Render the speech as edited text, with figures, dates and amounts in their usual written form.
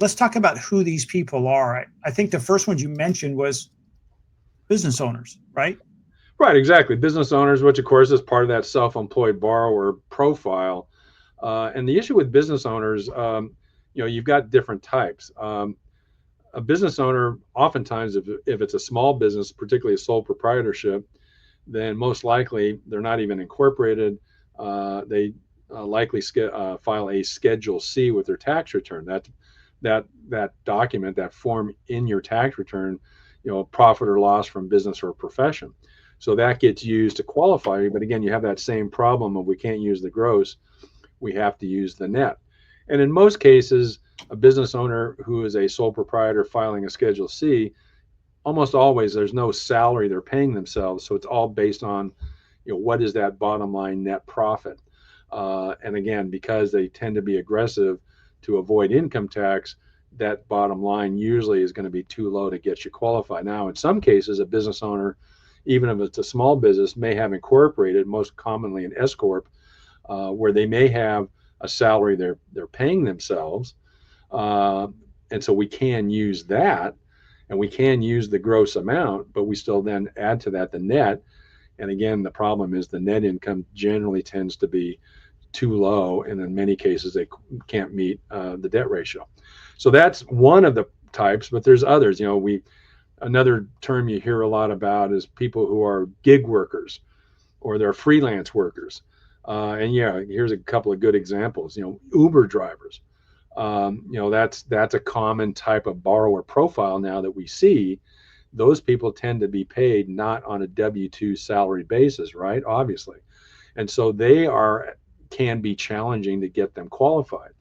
let's talk about who these people are. I think the first one you mentioned was business owners, right? Right, exactly. Business owners, which of course is part of that self-employed borrower profile. And the issue with business owners, you've got different types. A business owner, oftentimes, if it's a small business, particularly a sole proprietorship, then most likely they're not even incorporated. They likely file a Schedule C with their tax return. That document, that form in your tax return, profit or loss from business or profession. So that gets used to qualify you. But again, you have that same problem of we can't use the gross, we have to use the net. And in most cases, a business owner who is a sole proprietor filing a Schedule C, almost always there's no salary they're paying themselves. So it's all based on, what is that bottom line net profit? And again, because they tend to be aggressive to avoid income tax, that bottom line usually is going to be too low to get you qualified. Now, in some cases, a business owner, even if it's a small business, may have incorporated, most commonly an S corp, where they may have a salary they're paying themselves, and so we can use that, and we can use the gross amount, but we still then add to that the net. And again, the problem is the net income generally tends to be too low, and in many cases they can't meet the debt ratio. So that's one of the types, but there's others. Another term you hear a lot about is people who are gig workers or they're freelance workers. And yeah, here's a couple of good examples. Uber drivers. That's a common type of borrower profile now that we see. Those people tend to be paid not on a W-2 salary basis, right? Obviously, and so can be challenging to get them qualified.